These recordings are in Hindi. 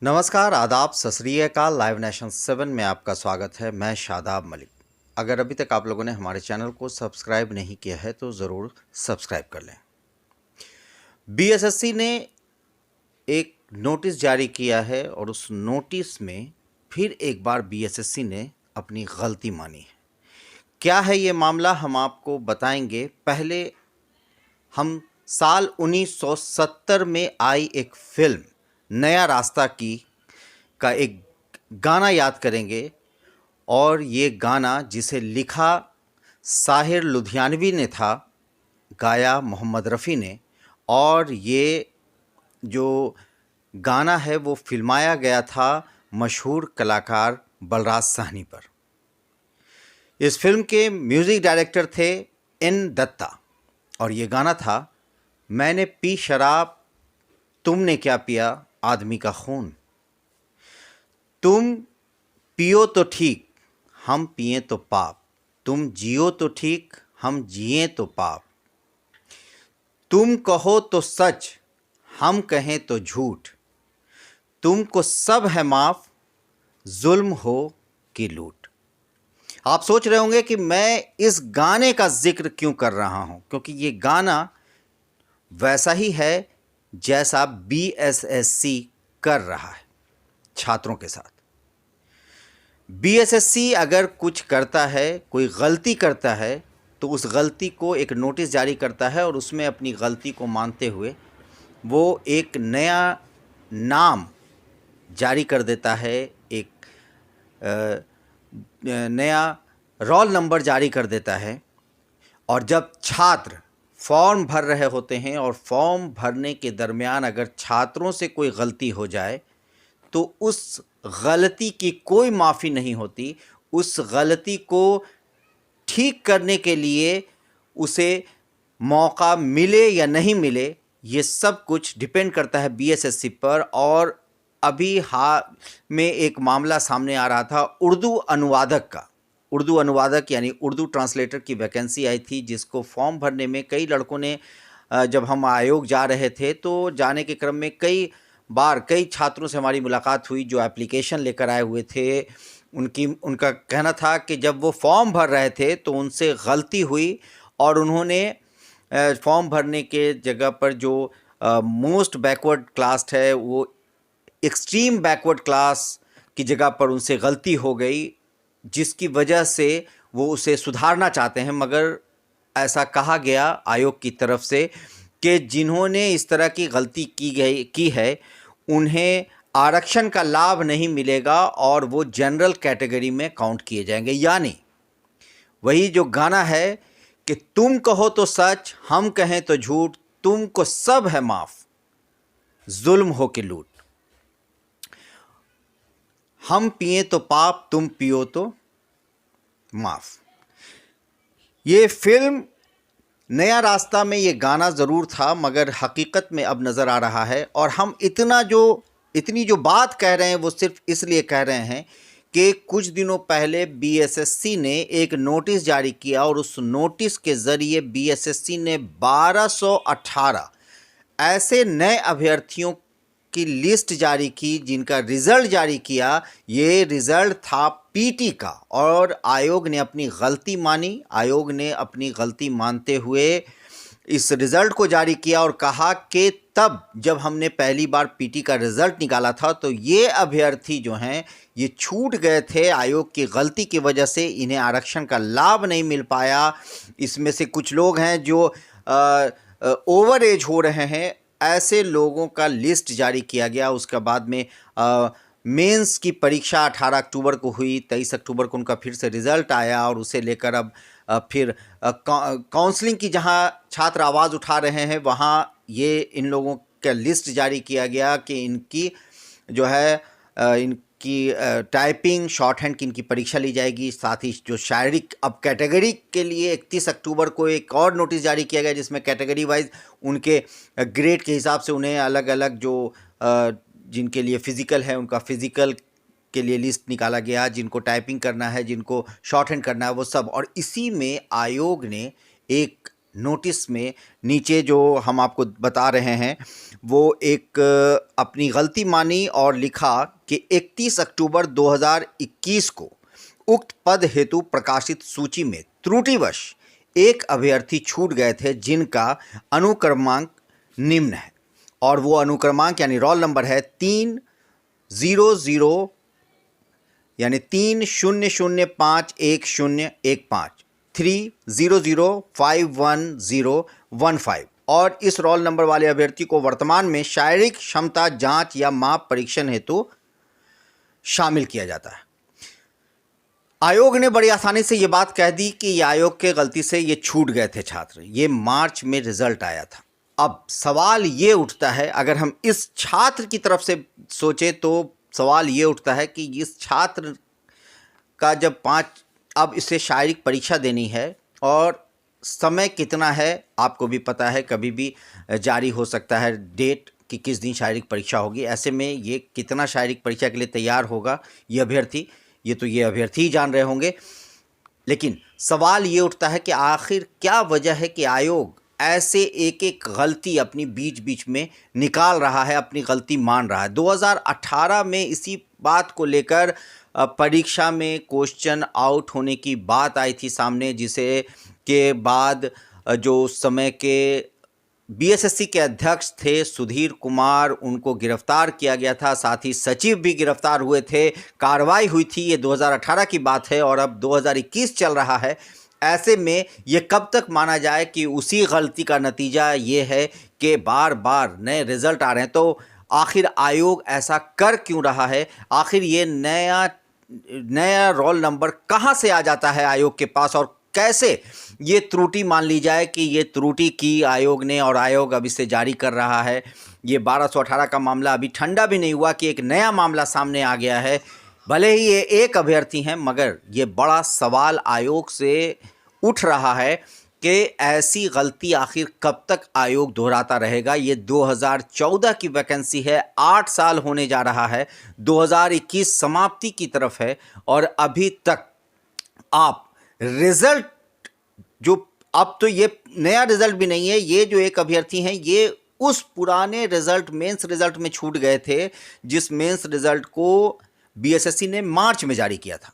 नमस्कार, आदाब, सत श्री अकाल। लाइव नेशन 7 में आपका स्वागत है। मैं शादाब मलिक। अगर अभी तक आप लोगों ने हमारे चैनल को सब्सक्राइब नहीं किया है तो ज़रूर सब्सक्राइब कर लें। बीएसएससी ने एक नोटिस जारी किया है और उस नोटिस में फिर एक बार बीएसएससी ने अपनी गलती मानी है। क्या है ये मामला, हम आपको बताएंगे। पहले हम साल 1970 में आई एक फिल्म नया रास्ता का एक गाना याद करेंगे। और ये गाना जिसे लिखा साहिर लुधियानवी ने था, गाया मोहम्मद रफ़ी ने, और ये जो गाना है वो फिल्माया गया था मशहूर कलाकार बलराज साहनी पर। इस फिल्म के म्यूज़िक डायरेक्टर थे एन दत्ता और ये गाना था मैंने पी शराब तुमने क्या पिया आदमी का खून। तुम पियो तो ठीक हम पिए तो पाप, तुम जियो तो ठीक हम जिए तो पाप, तुम कहो तो सच हम कहें तो झूठ, तुमको सब है माफ़ जुल्म हो कि लूट। आप सोच रहे होंगे कि मैं इस गाने का जिक्र क्यों कर रहा हूं, क्योंकि ये गाना वैसा ही है जैसा बीएसएससी कर रहा है छात्रों के साथ। बीएसएससी अगर कुछ करता है, कोई गलती करता है, तो उस गलती को एक नोटिस जारी करता है और उसमें अपनी गलती को मानते हुए वो एक नया नाम जारी कर देता है, एक नया रोल नंबर जारी कर देता है। और जब छात्र फॉर्म भर रहे होते हैं और फॉर्म भरने के दरमियान अगर छात्रों से कोई गलती हो जाए तो उस गलती की कोई माफ़ी नहीं होती। उस गलती को ठीक करने के लिए उसे मौका मिले या नहीं मिले, ये सब कुछ डिपेंड करता है बीएसएससी पर। और अभी हाल में एक मामला सामने आ रहा था उर्दू अनुवादक का। उर्दू अनुवादक यानी उर्दू ट्रांसलेटर की वैकेंसी आई थी, जिसको फॉर्म भरने में कई लड़कों ने, जब हम आयोग जा रहे थे तो जाने के क्रम में कई बार कई छात्रों से हमारी मुलाकात हुई जो एप्लीकेशन लेकर आए हुए थे। उनका कहना था कि जब वो फॉर्म भर रहे थे तो उनसे गलती हुई और उन्होंने फॉर्म भरने के जगह पर जो मोस्ट बैकवर्ड क्लास है वो एक्सट्रीम बैकवर्ड क्लास की जगह पर उनसे गलती हो गई, जिसकी वजह से वो उसे सुधारना चाहते हैं। मगर ऐसा कहा गया आयोग की तरफ से कि जिन्होंने इस तरह की गलती की है उन्हें आरक्षण का लाभ नहीं मिलेगा और वो जनरल कैटेगरी में काउंट किए जाएंगे। यानी वही जो गाना है कि तुम कहो तो सच हम कहें तो झूठ, तुमको सब है माफ जुल्म हो के लूट, हम पिए तो पाप तुम पियो तो माफ। ये फिल्म नया रास्ता में ये गाना ज़रूर था, मगर हकीकत में अब नज़र आ रहा है। और हम इतनी जो बात कह रहे हैं वो सिर्फ इसलिए कह रहे हैं कि कुछ दिनों पहले बीएसएससी ने एक नोटिस जारी किया और उस नोटिस के ज़रिए बीएसएससी ने 1218 ऐसे नए अभ्यर्थियों की लिस्ट जारी की जिनका रिज़ल्ट जारी किया। ये रिज़ल्ट था पीटी का और आयोग ने अपनी गलती मानी। आयोग ने अपनी गलती मानते हुए इस रिज़ल्ट को जारी किया और कहा कि तब जब हमने पहली बार पीटी का रिज़ल्ट निकाला था तो ये अभ्यर्थी जो हैं ये छूट गए थे आयोग की गलती की वजह से, इन्हें आरक्षण का लाभ नहीं मिल पाया। इसमें से कुछ लोग हैं जो ओवर एज हो रहे हैं, ऐसे लोगों का लिस्ट जारी किया गया। उसके बाद में मेंस की परीक्षा 18 अक्टूबर को हुई, 23 अक्टूबर को उनका फिर से रिज़ल्ट आया और उसे लेकर अब फिर काउंसलिंग की जहां छात्र आवाज़ उठा रहे हैं वहां ये इन लोगों का लिस्ट जारी किया गया कि इनकी जो है इनकी टाइपिंग शॉर्ट हैंड की इनकी परीक्षा ली जाएगी। साथ ही जो शारीरिक, अब कैटेगरी के लिए 31 अक्टूबर को एक और नोटिस जारी किया गया जिसमें कैटेगरी वाइज उनके ग्रेड के हिसाब से उन्हें अलग अलग जो जिनके लिए फ़िज़िकल है उनका फ़िज़िकल के लिए लिस्ट निकाला गया, जिनको टाइपिंग करना है, जिनको शॉर्ट हैंड करना है, वो सब। और इसी में आयोग ने एक नोटिस में नीचे जो हम आपको बता रहे हैं वो एक अपनी गलती मानी और लिखा कि 31 अक्टूबर 2021 को उक्त पद हेतु प्रकाशित सूची में त्रुटिवश एक अभ्यर्थी छूट गए थे जिनका अनुक्रमांक निम्न है, और वो अनुक्रमांक यानी रोल नंबर है 300 यानी 300511015 300511015। और इस रोल नंबर वाले अभ्यर्थी को वर्तमान में शारीरिक क्षमता जांच या माप परीक्षण हेतु शामिल किया जाता है। आयोग ने बड़ी आसानी से ये बात कह दी कि ये आयोग के गलती से ये छूट गए थे छात्र, ये मार्च में रिजल्ट आया था। अब सवाल ये उठता है, अगर हम इस छात्र की तरफ से सोचें तो सवाल ये उठता है कि इस छात्र का जब अब इसे शारीरिक परीक्षा देनी है और समय कितना है आपको भी पता है, कभी भी जारी हो सकता है डेट कि किस दिन शारीरिक परीक्षा होगी। ऐसे में ये कितना शारीरिक परीक्षा के लिए तैयार होगा ये अभ्यर्थी, ये अभ्यर्थी ही जान रहे होंगे। लेकिन सवाल ये उठता है कि आखिर क्या वजह है कि आयोग ऐसे एक एक गलती अपनी बीच बीच में निकाल रहा है, अपनी गलती मान रहा है। 2018 में इसी बात को लेकर परीक्षा में क्वेश्चन आउट होने की बात आई थी सामने, जिसे के बाद जो समय के बीएसएससी के अध्यक्ष थे सुधीर कुमार, उनको गिरफ्तार किया गया था, साथ ही सचिव भी गिरफ्तार हुए थे, कार्रवाई हुई थी। ये 2018 की बात है और अब 2021 चल रहा है। ऐसे में ये कब तक माना जाए कि उसी गलती का नतीजा ये है कि बार बार नए रिजल्ट आ रहे हैं? तो आखिर आयोग ऐसा कर क्यों रहा है? आखिर ये नया रोल नंबर कहाँ से आ जाता है आयोग के पास, और कैसे ये त्रुटि मान ली जाए कि ये त्रुटि की आयोग ने और आयोग अब इसे जारी कर रहा है? ये 1218 का मामला अभी ठंडा भी नहीं हुआ कि एक नया मामला सामने आ गया है। भले ही ये एक अभ्यर्थी हैं, मगर ये बड़ा सवाल आयोग से उठ रहा है कि ऐसी गलती आखिर कब तक आयोग दोहराता रहेगा। ये 2014 की वैकेंसी है, 8 साल होने जा रहा है, 2021 समाप्ति की तरफ है और अभी तक आप रिजल्ट जो अब तो ये नया रिजल्ट भी नहीं है, ये जो एक अभ्यर्थी हैं ये उस पुराने रिजल्ट मेंस रिजल्ट में छूट गए थे, जिस मेंस रिजल्ट को बीएसएससी ने मार्च में जारी किया था।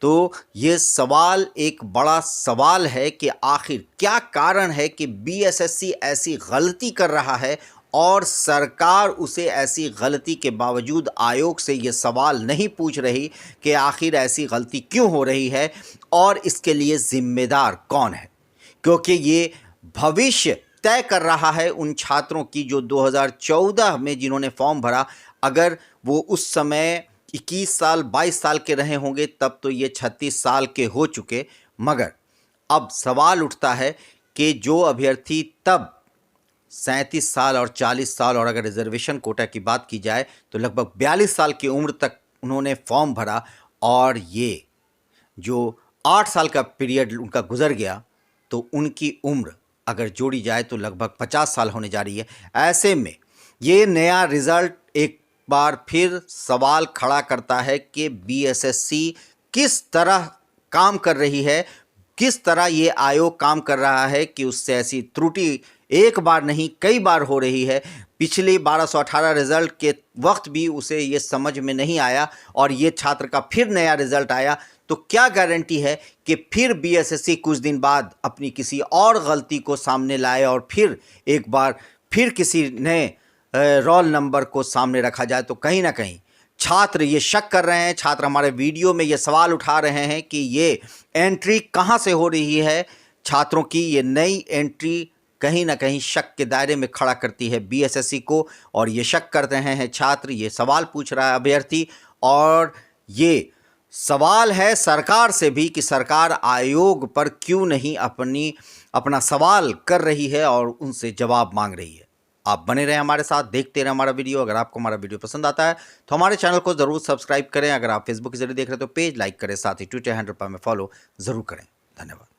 तो ये सवाल एक बड़ा सवाल है कि आखिर क्या कारण है कि बीएसएससी ऐसी गलती कर रहा है और सरकार उसे ऐसी गलती के बावजूद आयोग से ये सवाल नहीं पूछ रही कि आखिर ऐसी गलती क्यों हो रही है और इसके लिए जिम्मेदार कौन है, क्योंकि ये भविष्य तय कर रहा है उन छात्रों की जो 2014 में जिन्होंने फॉर्म भरा। अगर वो उस समय 21 साल 22 साल के रहे होंगे तब तो ये 36 साल के हो चुके, मगर अब सवाल उठता है कि जो अभ्यर्थी तब 37 साल और 40 साल और अगर रिजर्वेशन कोटा की बात की जाए तो लगभग 42 साल की उम्र तक उन्होंने फॉर्म भरा, और ये जो 8 साल का पीरियड उनका गुजर गया तो उनकी उम्र अगर जोड़ी जाए तो लगभग 50 साल होने जा रही है। ऐसे में ये नया रिज़ल्ट एक बार फिर सवाल खड़ा करता है कि बीएसएससी किस तरह काम कर रही है, किस तरह ये आयोग काम कर रहा है कि उससे ऐसी त्रुटि एक बार नहीं कई बार हो रही है। पिछले 1218 रिजल्ट के वक्त भी उसे ये समझ में नहीं आया और ये छात्र का फिर नया रिजल्ट आया, तो क्या गारंटी है कि फिर बीएसएससी कुछ दिन बाद अपनी किसी और गलती को सामने लाए और फिर एक बार फिर किसी नए रोल नंबर को सामने रखा जाए? तो कहीं ना कहीं छात्र ये शक कर रहे हैं, छात्र हमारे वीडियो में ये सवाल उठा रहे हैं कि ये एंट्री कहाँ से हो रही है। छात्रों की ये नई एंट्री कहीं ना कहीं शक के दायरे में खड़ा करती है बीएसएससी को, और ये शक कर रहे हैं छात्र, ये सवाल पूछ रहा है अभ्यर्थी, और ये सवाल है सरकार से भी कि सरकार आयोग पर क्यों नहीं अपना सवाल कर रही है और उनसे जवाब मांग रही है। आप बने रहें हमारे साथ, देखते रहें हमारा वीडियो। अगर आपको हमारा वीडियो पसंद आता है तो हमारे चैनल को ज़रूर सब्सक्राइब करें। अगर आप फेसबुक के जरिए देख रहे हैं तो पेज लाइक करें, साथ ही ट्विटर हैंडल पर हमें फॉलो ज़रूर करें। धन्यवाद।